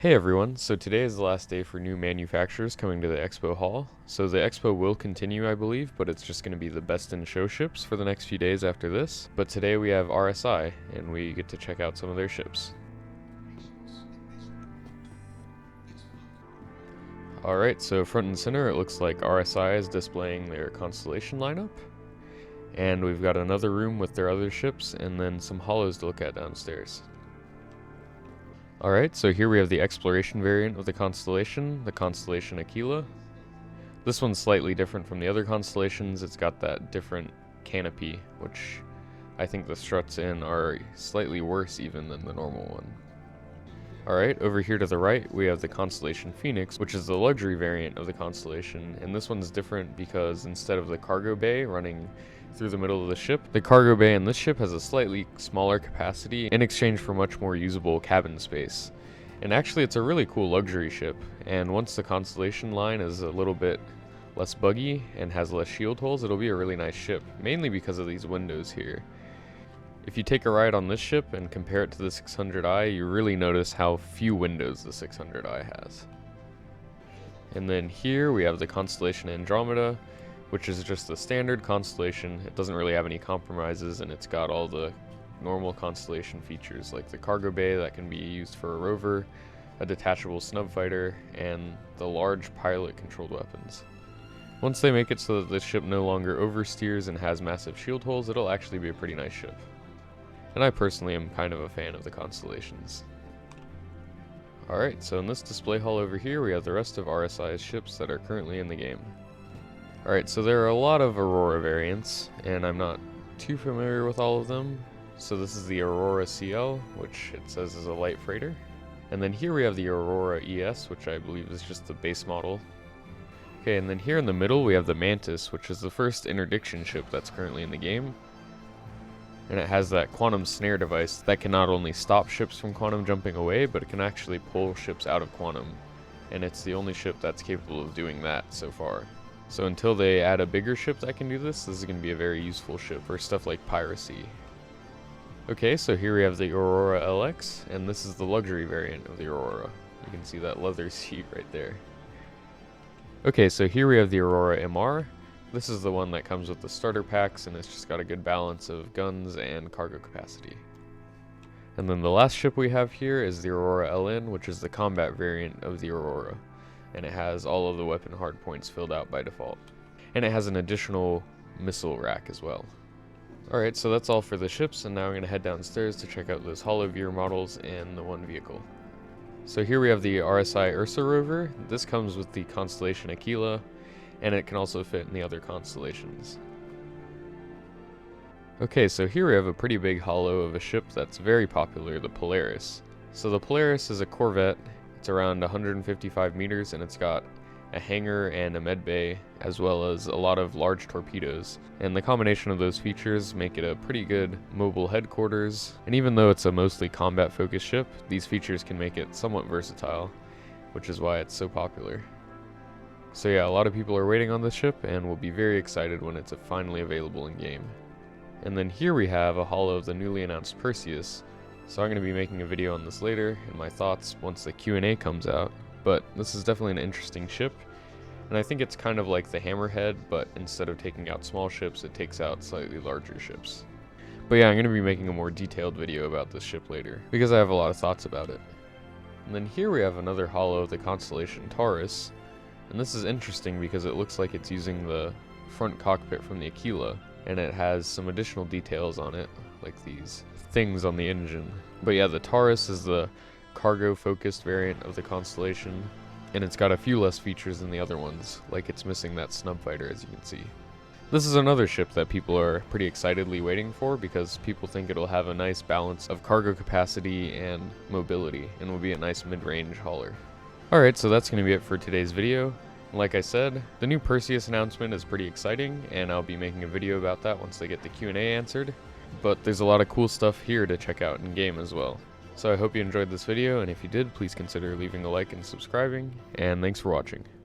Hey everyone, so today is the last day for new manufacturers coming to the Expo Hall. So the Expo will continue, I believe, but it's just going to be the best in show ships for the next few days after this. But today we have RSI, and we get to check out some of their ships. Alright, so front and center it looks like RSI is displaying their Constellation lineup. And we've got another room with their other ships, and then some holos to look at downstairs. Alright, so here we have the exploration variant of the Constellation Aquila. This one's slightly different from the other constellations. It's got that different canopy, which I think the struts in are slightly worse even than the normal one. Alright, over here to the right we have the Constellation Phoenix, which is the luxury variant of the Constellation, and this one's different because instead of the cargo bay running through the middle of the ship, the cargo bay in this ship has a slightly smaller capacity in exchange for much more usable cabin space. And actually it's a really cool luxury ship, and once the Constellation line is a little bit less buggy and has less shield holes, it'll be a really nice ship, mainly because of these windows here. If you take a ride on this ship and compare it to the 600i, you really notice how few windows the 600i has. And then here we have the Constellation Andromeda, which is just the standard Constellation. It doesn't really have any compromises, and it's got all the normal Constellation features like the cargo bay that can be used for a rover, a detachable snub fighter, and the large pilot controlled weapons. Once they make it so that the ship no longer oversteers and has massive shield holes, it'll actually be a pretty nice ship. And I personally am kind of a fan of the Constellations. Alright, so in this display hall over here we have the rest of RSI's ships that are currently in the game. Alright, so there are a lot of Aurora variants, and I'm not too familiar with all of them. So this is the Aurora CL, which it says is a light freighter. And then here we have the Aurora ES, which I believe is just the base model. Okay, and then here in the middle we have the Mantis, which is the first interdiction ship that's currently in the game. And it has that quantum snare device that can not only stop ships from quantum jumping away, but it can actually pull ships out of quantum. And it's the only ship that's capable of doing that so far. So until they add a bigger ship that can do this, this is going to be a very useful ship for stuff like piracy. Okay, so here we have the Aurora LX, and this is the luxury variant of the Aurora. You can see that leather seat right there. Okay, so here we have the Aurora MR. This is the one that comes with the starter packs, and it's just got a good balance of guns and cargo capacity. And then the last ship we have here is the Aurora LN, which is the combat variant of the Aurora. And it has all of the weapon hardpoints filled out by default. And it has an additional missile rack as well. Alright, so that's all for the ships, and now I'm going to head downstairs to check out those holo models and the one vehicle. So here we have the RSI Ursa Rover. This comes with the Constellation Aquila, and it can also fit in the other constellations. Okay, so here we have a pretty big holo of a ship that's very popular, the Polaris. So the Polaris is a corvette. It's around 155 meters, and it's got a hangar and a med bay, as well as a lot of large torpedoes. And the combination of those features make it a pretty good mobile headquarters. And even though it's a mostly combat-focused ship, these features can make it somewhat versatile, which is why it's so popular. So yeah, a lot of people are waiting on this ship, and will be very excited when it's finally available in game. And then here we have a holo of the newly announced Perseus. So I'm going to be making a video on this later, and my thoughts once the Q&A comes out. But this is definitely an interesting ship, and I think it's kind of like the Hammerhead, but instead of taking out small ships, it takes out slightly larger ships. But yeah, I'm going to be making a more detailed video about this ship later, because I have a lot of thoughts about it. And then here we have another holo of the Constellation Taurus, and this is interesting because it looks like it's using the front cockpit from the Aquila, and it has some additional details on it, like these things on the engine. But yeah, the Taurus is the cargo-focused variant of the Constellation, and it's got a few less features than the other ones, like it's missing that snub fighter, as you can see. This is another ship that people are pretty excitedly waiting for, because people think it'll have a nice balance of cargo capacity and mobility, and will be a nice mid-range hauler. Alright, so that's going to be it for today's video. Like I said, the new Perseus announcement is pretty exciting, and I'll be making a video about that once they get the Q&A answered. But there's a lot of cool stuff here to check out in game as well. So I hope you enjoyed this video, and if you did, please consider leaving a like and subscribing, and thanks for watching.